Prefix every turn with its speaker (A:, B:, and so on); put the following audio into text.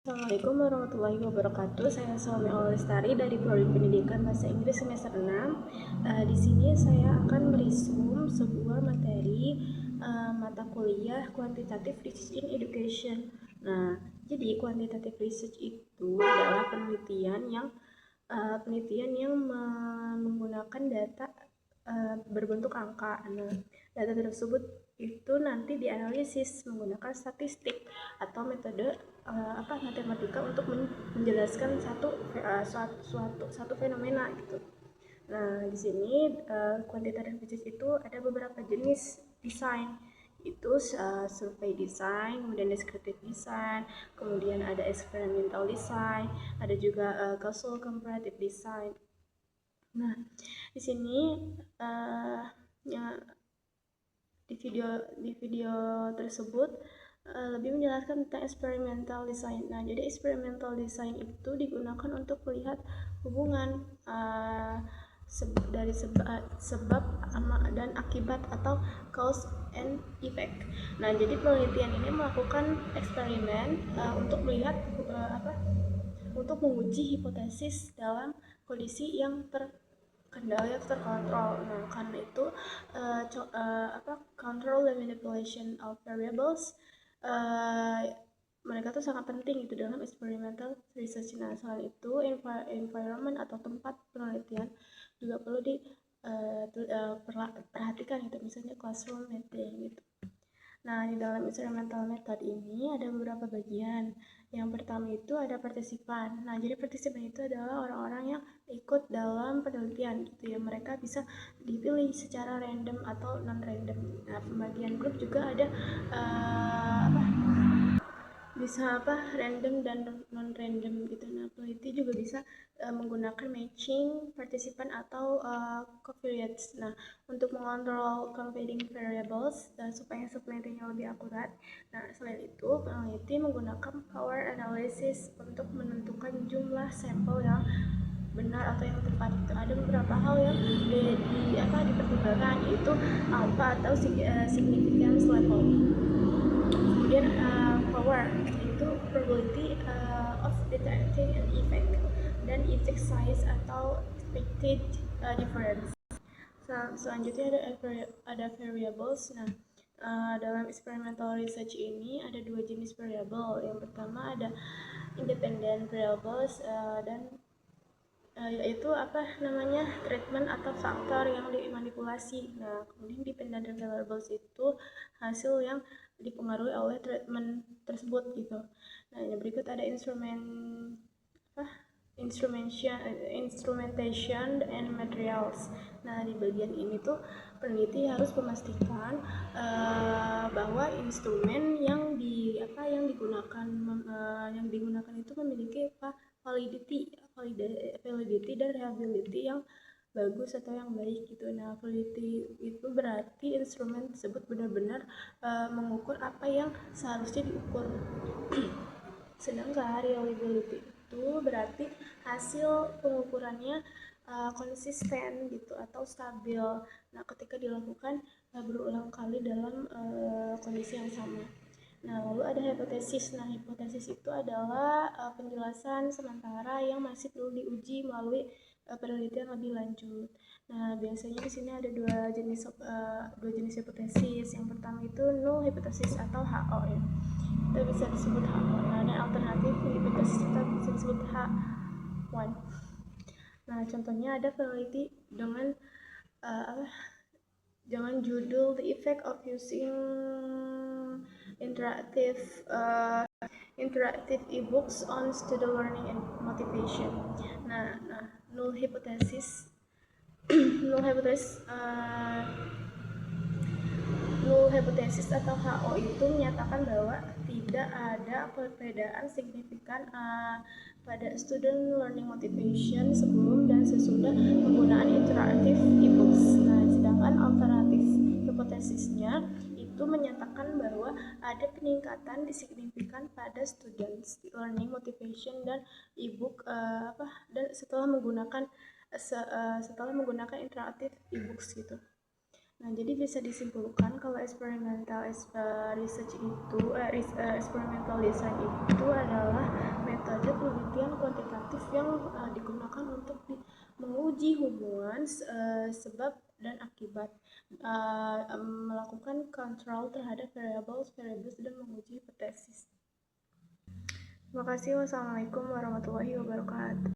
A: Assalamualaikum warahmatullahi wabarakatuh. Saya Salmi Lestari dari Prodi Pendidikan Bahasa Inggris semester 6. Di sini saya akan meresum sebuah materi mata kuliah Quantitative Research in Education. Nah, jadi quantitative research itu adalah penelitian yang menggunakan data berbentuk angka. Nah, data tersebut itu nanti dianalisis menggunakan statistik atau metode matematika untuk menjelaskan satu fenomena gitu. Nah, di sini quantitative research itu ada beberapa jenis desain, itu survei design, kemudian descriptive design, kemudian ada experimental design, ada juga causal comparative design. Nah, di sini ya, di video tersebut lebih menjelaskan tentang experimental design. Nah, jadi experimental design itu digunakan untuk melihat hubungan dari sebab dan akibat atau cause and effect. Nah, jadi penelitian ini melakukan eksperimen untuk melihat untuk menguji hipotesis dalam kondisi yang terkendali atau terkontrol. Nah, karena itu control and manipulation of variables mereka tuh sangat penting itu dalam experimental research. Nah, selain itu environment atau tempat penelitian juga perlu perhatikan gitu, misalnya classroom meeting gitu. Nah, di dalam experimental method ini ada beberapa bagian. Yang pertama itu ada partisipan. Nah, jadi partisipan itu adalah orang-orang yang ikut dalam penelitian gitu ya. Mereka bisa dipilih secara random atau non-random. Nah, pembagian grup juga ada bisa random dan non-random gitu. Nah, peneliti juga bisa menggunakan matching partisipan atau covariates. Nah, untuk mengontrol competing variables supaya penelitiannya lebih akurat. Nah, selain itu peneliti menggunakan power analysis untuk menentukan jumlah sampel yang benar atau yang tepat. Itu ada beberapa hal yang dipertimbangkan, yaitu alpha atau significance level. Kemudian power itu probability of detecting an effect, dan effect size atau expected difference. Selanjutnya ada variables. Nah, dalam experimental research ini ada dua jenis variable. Yang pertama ada independent variables dan yaitu treatment atau faktor yang dimanipulasi. Nah, kemudian dependent variables itu hasil yang dipengaruhi oleh treatment tersebut gitu. Nah, yang berikut ada instrumentation and materials. Nah, di bagian ini tuh peneliti harus memastikan bahwa instrumen yang digunakan itu memiliki validity dan reliability yang bagus atau yang baik gitu. Nah, validity itu berarti instrumen tersebut benar-benar mengukur apa yang seharusnya diukur. Sedangkan reliability itu berarti hasil pengukurannya konsisten gitu atau stabil. Nah, ketika dilakukan berulang kali dalam kondisi yang sama. Nah, lalu ada hipotesis. Nah, hipotesis itu adalah penjelasan sementara yang masih perlu diuji melalui penelitian lebih lanjut. Nah, biasanya di sini ada dua jenis hipotesis. Yang pertama itu null hipotesis atau HO ya. Kita bisa disebut HO. Nah, dan alternatif hipotesis kita bisa disebut H1. Nah, contohnya ada peneliti dengan judul The Effect of Using interactive e-books on student learning and motivation. Nah, null hypothesis null hypothesis atau HO itu menyatakan bahwa tidak ada perbedaan signifikan pada student learning motivation sebelum dan sesudah penggunaan interactive e-books. Nah, sedangkan alternatif hipotesisnya itu menyatakan bahwa ada peningkatan signifikan pada students learning motivation dan e-book dan setelah menggunakan interactive e-books gitu. Nah, jadi bisa disimpulkan kalau experimental research itu experimental design itu adalah induktif yang digunakan untuk menguji hubungan sebab dan akibat, melakukan kontrol terhadap variables dan menguji hipotesis. Terima kasih. Wassalamualaikum warahmatullahi wabarakatuh.